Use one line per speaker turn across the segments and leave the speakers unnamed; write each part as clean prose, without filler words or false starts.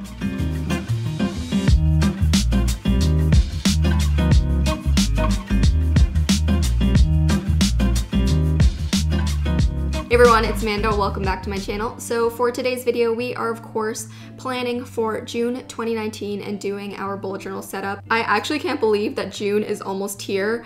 Hey everyone, it's Mando. Welcome back to my channel. So for today's video, we are of course planning for June 2019 and doing our bullet journal setup. I actually can't believe that June is almost here.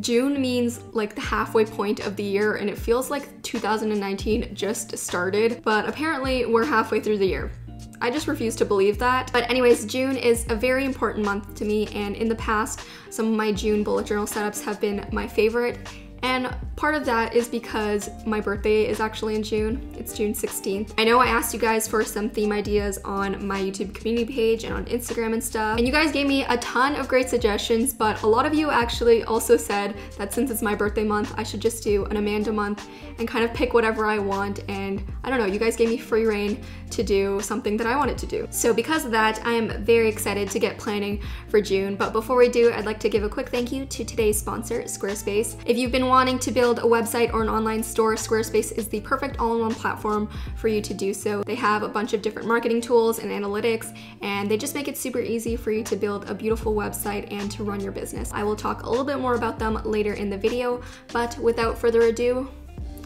June means like the halfway point of the year, and it feels like 2019 just started, but apparently we're halfway through the year. I just refuse to believe that. But anyways, June is a very important month to me, and in the past, some of my June bullet journal setups have been my favorite. And part of that is because my birthday is actually in June. It's June 16th. I know I asked you guys for some theme ideas on my YouTube community page and on Instagram and stuff, and you guys gave me a ton of great suggestions, but a lot of you actually also said that since it's my birthday month, I should just do an Amanda month and kind of pick whatever I want. And I don't know, you guys gave me free reign to do something that I wanted to do. So because of that, I am very excited to get planning for June. But before we do, I'd like to give a quick thank you to today's sponsor, Squarespace. If you've been wanting to build a website or an online store, Squarespace is the perfect all-in-one platform for you to do so. They have a bunch of different marketing tools and analytics, and they just make it super easy for you to build a beautiful website and to run your business. I will talk a little bit more about them later in the video, but without further ado,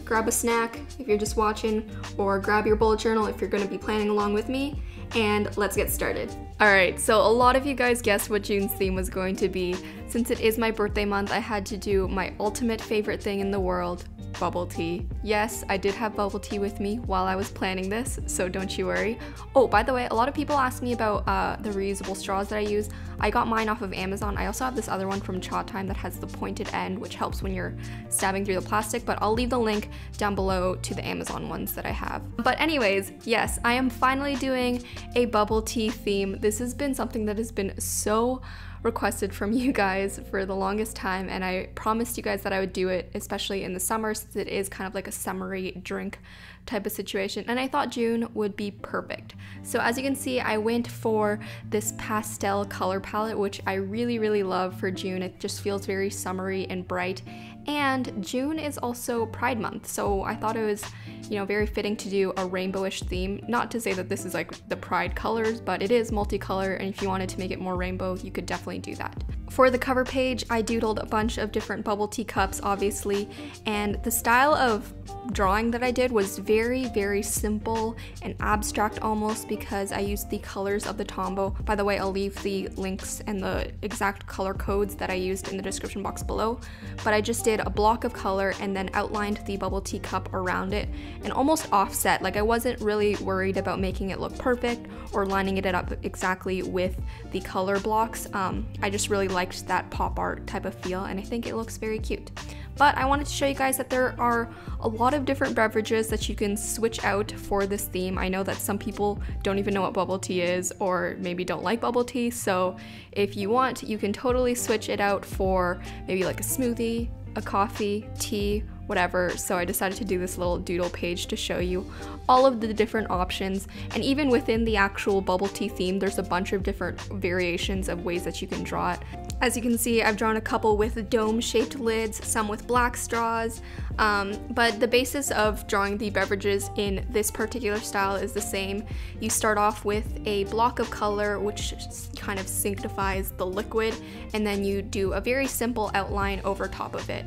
grab a snack if you're just watching, or grab your bullet journal if you're going to be planning along with me, and let's get started. Alright, so a lot of you guys guessed what June's theme was going to be. Since it is my birthday month, I had to do my ultimate favorite thing in the world, bubble tea. Yes, I did have bubble tea with me while I was planning this, so don't you worry. Oh, by the way, a lot of people ask me about the reusable straws that I use. I got mine off of Amazon. I also have this other one from Cha Time that has the pointed end, which helps when you're stabbing through the plastic, but I'll leave the link down below to the Amazon ones that I have. But anyways, yes, I am finally doing a bubble tea theme. This has been something that has been so requested from you guys for the longest time, and I promised you guys that I would do it, especially in the summer, since it is kind of like a summery drink type of situation, and I thought June would be perfect. So as you can see, I went for this pastel color palette, which I really love for June. It just feels very summery and bright, and June is also Pride Month, so I thought it was, you know, very fitting to do a rainbowish theme. Not to say that this is like the Pride colors, but it is multicolor, and if you wanted to make it more rainbow, you could definitely do that. For the cover page, I doodled a bunch of different bubble tea cups, obviously, and the style of drawing that I did was very simple and abstract almost, because I used the colors of the Tombow. By the way, I'll leave the links and the exact color codes that I used in the description box below, but I just did a block of color and then outlined the bubble tea cup around it and almost offset. Like, I wasn't really worried about making it look perfect or lining it up exactly with the color blocks. I just really liked that pop art type of feel, and I think it looks very cute. But I wanted to show you guys that there are a lot of different beverages that you can switch out for this theme. I know that some people don't even know what bubble tea is, or maybe don't like bubble tea, so if you want, you can totally switch it out for maybe like a smoothie, a coffee, tea, whatever. So I decided to do this little doodle page to show you all of the different options, and even within the actual bubble tea theme, there's a bunch of different variations of ways that you can draw it. As you can see, I've drawn a couple with dome-shaped lids, some with black straws, but the basis of drawing the beverages in this particular style is the same. You start off with a block of color, which kind of signifies the liquid, and then you do a very simple outline over top of it.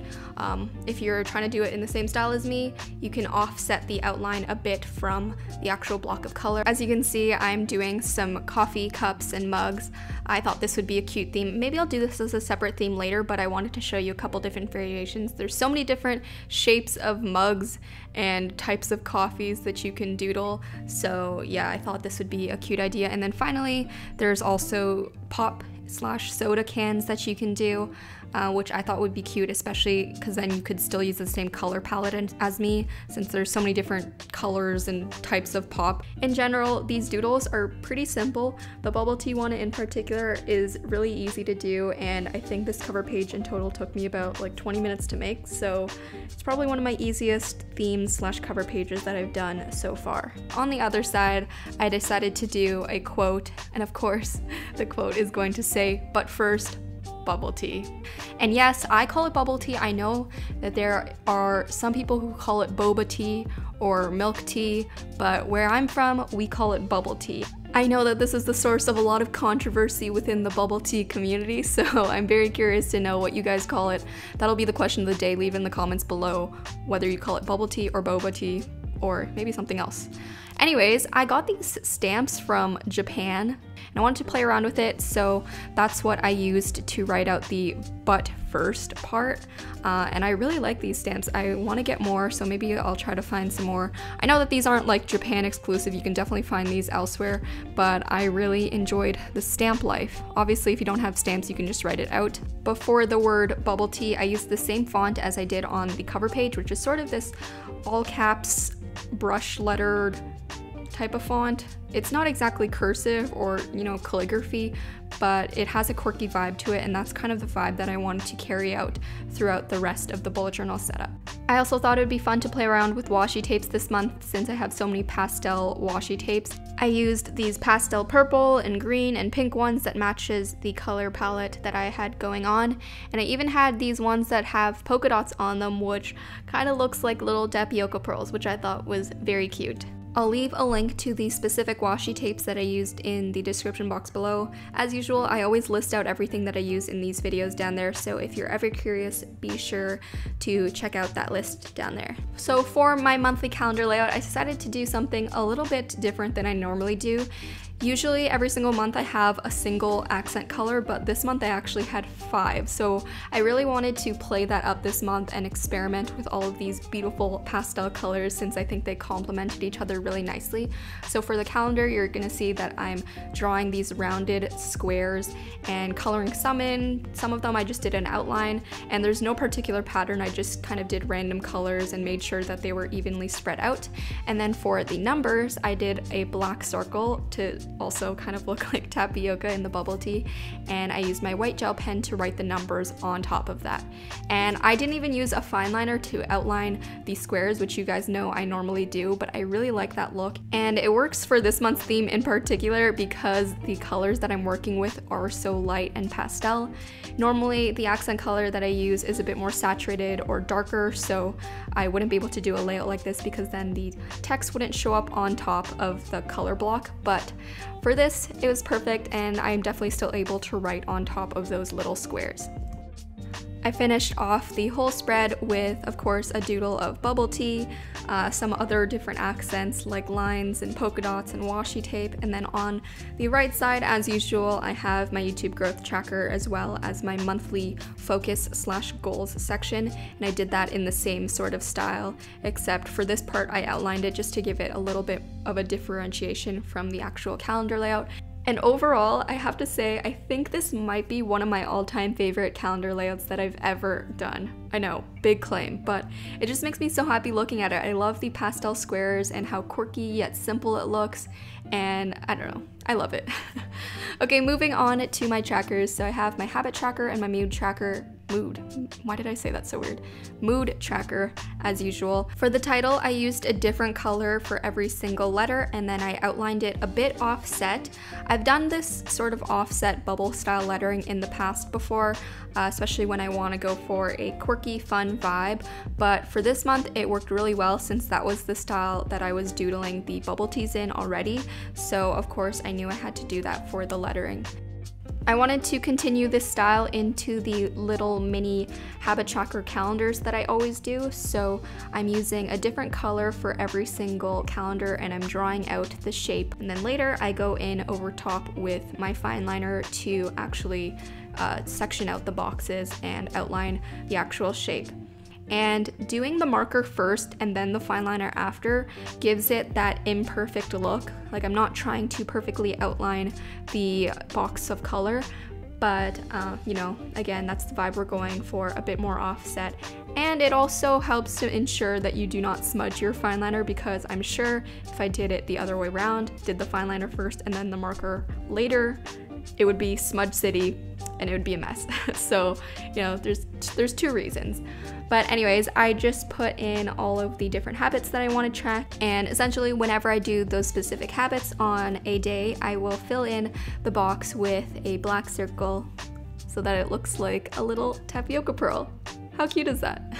If you're trying to do it in the same style as me, you can offset the outline a bit from the actual block of color. As you can see, I'm doing some coffee cups and mugs. I thought this would be a cute theme. Maybe I'll do this as a separate theme later, but I wanted to show you a couple different variations. There's so many different shapes of mugs and types of coffees that you can doodle, so yeah, I thought this would be a cute idea. And then finally, there's also pop/soda cans that you can do, which I thought would be cute, especially because then you could still use the same color palette as me, since there's so many different colors and types of pop. In general, these doodles are pretty simple. The bubble tea one in particular is really easy to do, and I think this cover page in total took me about like 20 minutes to make, so it's probably one of my easiest themes/cover pages that I've done so far. On the other side, I decided to do a quote, and of course, the quote is going to say, "But first, bubble tea." And yes, I call it bubble tea. I know that there are some people who call it boba tea or milk tea, but where I'm from, we call it bubble tea. I know that this is the source of a lot of controversy within the bubble tea community, so I'm very curious to know what you guys call it. That'll be the question of the day. Leave in the comments below whether you call it bubble tea or boba tea or maybe something else. Anyways, I got these stamps from Japan and I wanted to play around with it, so that's what I used to write out the but first part. And I really like these stamps. I want to get more, so maybe I'll try to find some more. I know that these aren't like Japan exclusive, you can definitely find these elsewhere, but I really enjoyed the stamp life. Obviously, if you don't have stamps, you can just write it out. Before the word bubble tea, I used the same font as I did on the cover page, which is sort of this all caps brush lettered type of font. It's not exactly cursive or, you know, calligraphy, but it has a quirky vibe to it, and that's kind of the vibe that I wanted to carry out throughout the rest of the bullet journal setup. I also thought it would be fun to play around with washi tapes this month since I have so many pastel washi tapes. I used these pastel purple and green and pink ones that matches the color palette that I had going on, and I even had these ones that have polka dots on them, which kind of looks like little tapioca pearls, which I thought was very cute. I'll leave a link to the specific washi tapes that I used in the description box below. As usual, I always list out everything that I use in these videos down there, so if you're ever curious, be sure to check out that list down there. So for my monthly calendar layout, I decided to do something a little bit different than I normally do. Usually every single month I have a single accent color, but this month I actually had 5. So I really wanted to play that up this month and experiment with all of these beautiful pastel colors since I think they complemented each other really nicely. So for the calendar, you're gonna see that I'm drawing these rounded squares and coloring some in. Some of them I just did an outline, and there's no particular pattern. I just kind of did random colors and made sure that they were evenly spread out. And then for the numbers, I did a black circle to also kind of look like tapioca in the bubble tea, and I used my white gel pen to write the numbers on top of that. And I didn't even use a fine liner to outline the squares, which you guys know I normally do, but I really like that look, and it works for this month's theme in particular because the colors that I'm working with are so light and pastel. Normally the accent color that I use is a bit more saturated or darker, so I wouldn't be able to do a layout like this because then the text wouldn't show up on top of the color block, but for this, it was perfect, and I'm definitely still able to write on top of those little squares. I finished off the whole spread with, of course, a doodle of bubble tea, some other different accents like lines and polka dots and washi tape, and then on the right side, as usual, I have my YouTube growth tracker as well as my monthly focus/goals section, and I did that in the same sort of style, except for this part I outlined it just to give it a little bit of a differentiation from the actual calendar layout. And overall, I have to say, I think this might be one of my all-time favorite calendar layouts that I've ever done. I know, big claim, but it just makes me so happy looking at it. I love the pastel squares and how quirky yet simple it looks, and I don't know, I love it. Okay, moving on to my trackers. So I have my habit tracker and my mood tracker. Why did I say that so weird? Mood tracker, as usual. For the title, I used a different color for every single letter, and then I outlined it a bit offset. I've done this sort of offset bubble style lettering in the past before, especially when I want to go for a quirky, fun vibe, but for this month it worked really well since that was the style that I was doodling the bubble teas in already, so of course I knew I had to do that for the lettering. I wanted to continue this style into the little mini habit tracker calendars that I always do, so I'm using a different color for every single calendar and I'm drawing out the shape, and then later I go in over top with my fine liner to actually section out the boxes and outline the actual shape. And doing the marker first and then the fine liner after gives it that imperfect look. Like, I'm not trying to perfectly outline the box of color, but you know, again, that's the vibe we're going for, a bit more offset. And it also helps to ensure that you do not smudge your fine liner, because I'm sure if I did it the other way around, did the fine liner first and then the marker later, it would be smudge city and it would be a mess. So, you know, there's two reasons. But anyways, I just put in all of the different habits that I want to track, and essentially whenever I do those specific habits on a day, I will fill in the box with a black circle so that it looks like a little tapioca pearl. How cute is that?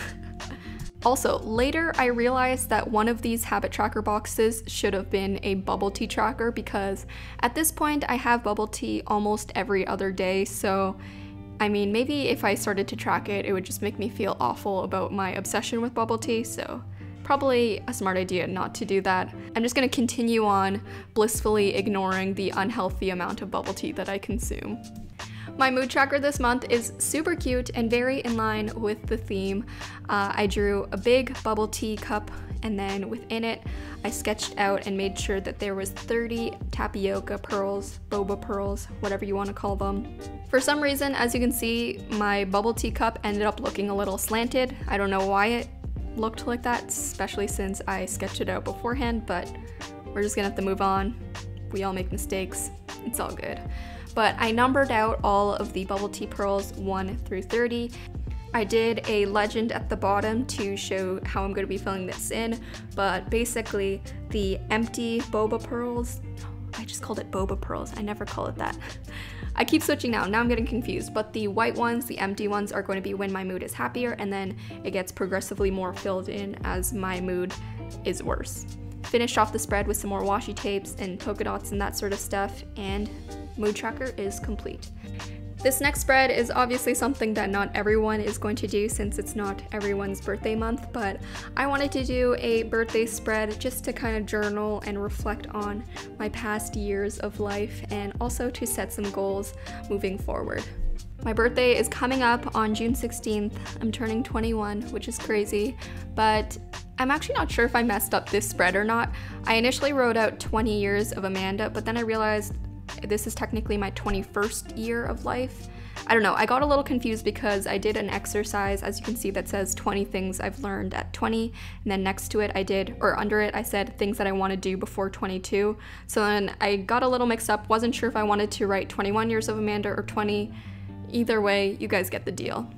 Also, later I realized that one of these habit tracker boxes should have been a bubble tea tracker, because at this point I have bubble tea almost every other day, so I mean, maybe if I started to track it, it would just make me feel awful about my obsession with bubble tea, so probably a smart idea not to do that. I'm just gonna continue on blissfully ignoring the unhealthy amount of bubble tea that I consume. My mood tracker this month is super cute and very in line with the theme. I drew a big bubble tea cup, and then within it I sketched out and made sure that there was 30 tapioca pearls, boba pearls, whatever you want to call them. For some reason, as you can see, my bubble tea cup ended up looking a little slanted. I don't know why it looked like that, especially since I sketched it out beforehand, but we're just gonna have to move on. We all make mistakes, it's all good. But I numbered out all of the bubble tea pearls 1 through 30. I did a legend at the bottom to show how I'm going to be filling this in, but basically the empty boba pearls, I just called it boba pearls, I never call it that. I keep switching now I'm getting confused, but the white ones, the empty ones, are going to be when my mood is happier, and then it gets progressively more filled in as my mood is worse. Finished off the spread with some more washi tapes and polka dots and that sort of stuff, and mood tracker is complete. This next spread is obviously something that not everyone is going to do since it's not everyone's birthday month, but I wanted to do a birthday spread just to kind of journal and reflect on my past years of life, and also to set some goals moving forward. My birthday is coming up on June 16th. I'm turning 21, which is crazy, but I'm actually not sure if I messed up this spread or not. I initially wrote out 20 years of Amanda, but then I realized this is technically my 21st year of life. I don't know, I got a little confused because I did an exercise, as you can see, that says 20 things I've learned at 20, and then next to it I did, or under it, I said things that I want to do before 22. So then I got a little mixed up, wasn't sure if I wanted to write 21 years of Amanda or 20. Either way, you guys get the deal.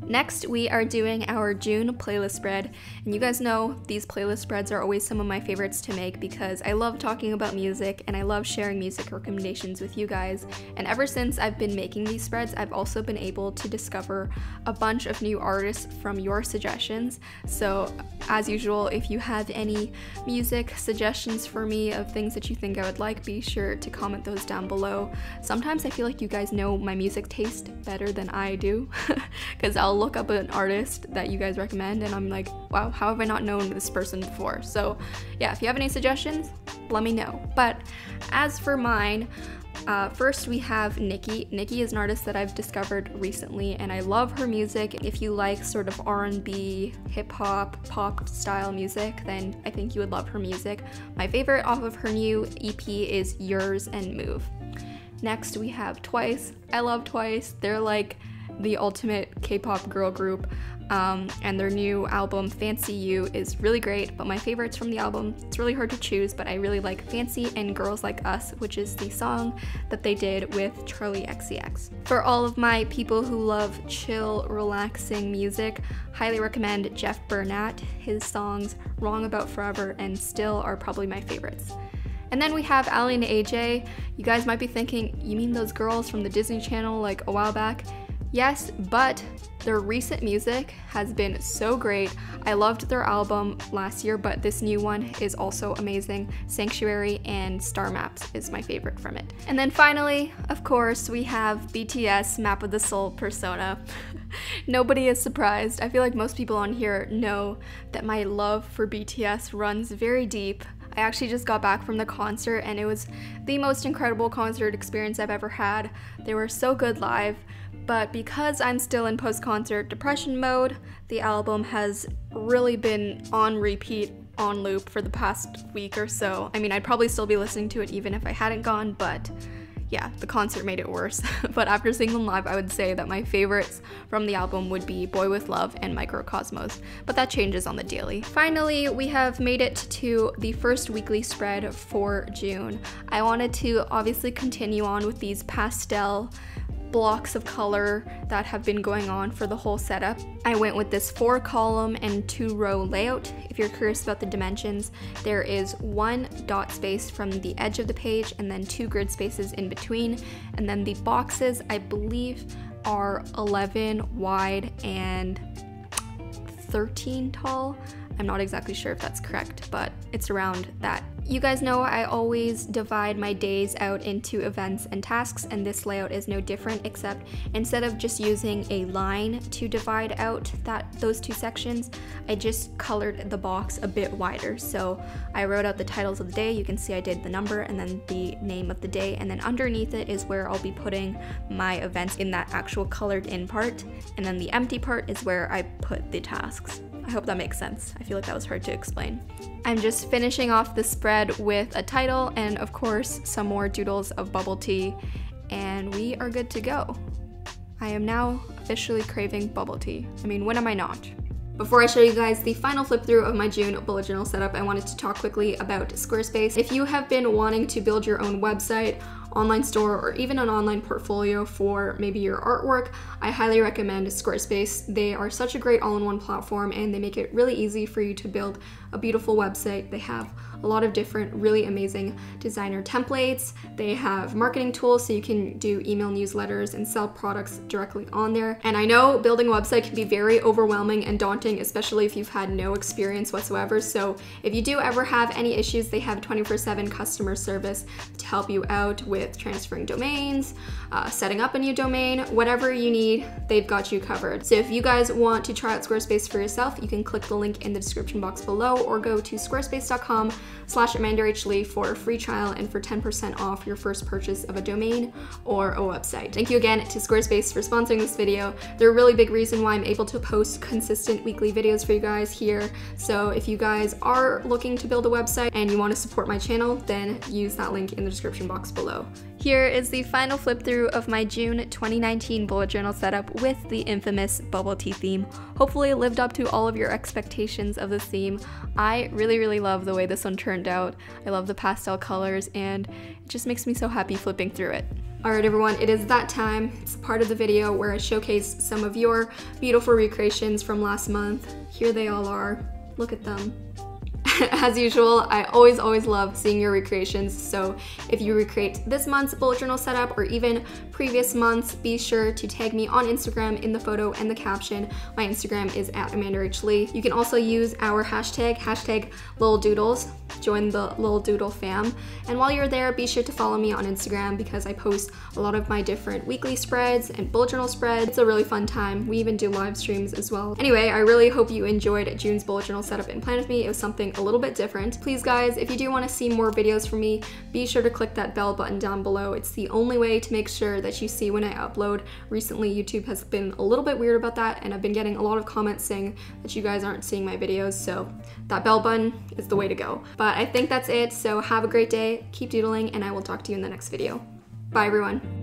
Next, we are doing our June playlist spread, and you guys know these playlist spreads are always some of my favorites to make because I love talking about music and I love sharing music recommendations with you guys. And ever since I've been making these spreads, I've also been able to discover a bunch of new artists from your suggestions. So as usual, if you have any music suggestions for me of things that you think I would like, be sure to comment those down below. Sometimes I feel like you guys know my music taste better than I do because I'll look up an artist that you guys recommend and I'm like, wow, how have I not known this person before? So yeah, if you have any suggestions, let me know. But as for mine, first we have Nikki. Nikki is an artist that I've discovered recently and I love her music. If you like sort of R&B, hip-hop, pop style music, then I think you would love her music. My favorite off of her new EP is Yours and Move. Next we have Twice. I love Twice. They're like the ultimate K-pop girl group, and their new album Fancy You is really great, but my favorites from the album, it's really hard to choose, but I really like Fancy and Girls Like Us, which is the song that they did with Charli XCX. For all of my people who love chill, relaxing music, highly recommend Jeff Burnett. His songs Wrong About Forever and Still are probably my favorites. And then we have Aly and AJ. You guys might be thinking, you mean those girls from the Disney Channel like a while back? Yes, but their recent music has been so great. I loved their album last year, but this new one is also amazing. Sanctuary and Star Maps is my favorite from it. And then finally, of course, we have BTS Map of the Soul Persona. Nobody is surprised. I feel like most people on here know that my love for BTS runs very deep. I actually just got back from the concert and it was the most incredible concert experience I've ever had. They were so good live. But because I'm still in post-concert depression mode, the album has really been on repeat, on loop for the past week or so. I mean, I'd probably still be listening to it even if I hadn't gone, but yeah, the concert made it worse. But after seeing them live, I would say that my favorites from the album would be Boy With Love and Microcosmos, but that changes on the daily. Finally, we have made it to the first weekly spread for June. I wanted to obviously continue on with these pastel blocks of color that have been going on for the whole setup. I went with this 4-column and 2-row layout. If you're curious about the dimensions, there is 1 dot space from the edge of the page and then 2 grid spaces in between. And then the boxes, I believe, are 11 wide and 13 tall. I'm not exactly sure if that's correct, but it's around that. You guys know I always divide my days out into events and tasks, and this layout is no different, except instead of just using a line to divide out those two sections, I just colored the box a bit wider. So I wrote out the titles of the day. You can see I did the number and then the name of the day, and then underneath it is where I'll be putting my events in that actual colored in part, and then the empty part is where I put the tasks. I hope that makes sense. I feel like that was hard to explain. I'm just finishing off the spread with a title and of course some more doodles of bubble tea, and we are good to go. I am now officially craving bubble tea. I mean, when am I not? Before I show you guys the final flip through of my June bullet journal setup, I wanted to talk quickly about Squarespace. If you have been wanting to build your own website, online store, or even an online portfolio for maybe your artwork, I highly recommend Squarespace. They are such a great all-in-one platform, and they make it really easy for you to build a beautiful website. They have a lot of different really amazing designer templates. They have marketing tools so you can do email newsletters and sell products directly on there. And I know building a website can be very overwhelming and daunting, especially if you've had no experience whatsoever. So if you do ever have any issues, they have 24/7 customer service to help you out with transferring domains, setting up a new domain, whatever you need, they've got you covered. So if you guys want to try out Squarespace for yourself, you can click the link in the description box below or go to squarespace.com/AmandaHLee for a free trial and for 10% off your first purchase of a domain or a website. Thank you again to Squarespace for sponsoring this video. They're a really big reason why I'm able to post consistent weekly videos for you guys here. So if you guys are looking to build a website and you want to support my channel, then use that link in the description box below. Here is the final flip through of my June 2019 bullet journal setup with the infamous bubble tea theme. Hopefully it lived up to all of your expectations of this theme. I really love the way this one turned out. I love the pastel colors, and it just makes me so happy flipping through it. Alright everyone, it is that time. It's part of the video where I showcase some of your beautiful recreations from last month. Here they all are. Look at them. As usual, I always love seeing your recreations, so if you recreate this month's bullet journal setup or even previous months, be sure to tag me on Instagram in the photo and the caption. My Instagram is @AmandaHLee. You can also use our hashtag #LilDoodles. Join the Lil Doodle fam. And while you're there, be sure to follow me on Instagram because I post a lot of my different weekly spreads and bullet journal spreads. It's a really fun time. We even do live streams as well. Anyway, I really hope you enjoyed June's bullet journal setup and plan with me. It was something a little bit different. Please guys, if you do want to see more videos from me, be sure to click that bell button down below. It's the only way to make sure that you see when I upload. Recently, YouTube has been a little bit weird about that, and I've been getting a lot of comments saying that you guys aren't seeing my videos, so that bell button is the way to go. But I think that's it, so have a great day, keep doodling, and I will talk to you in the next video. Bye everyone.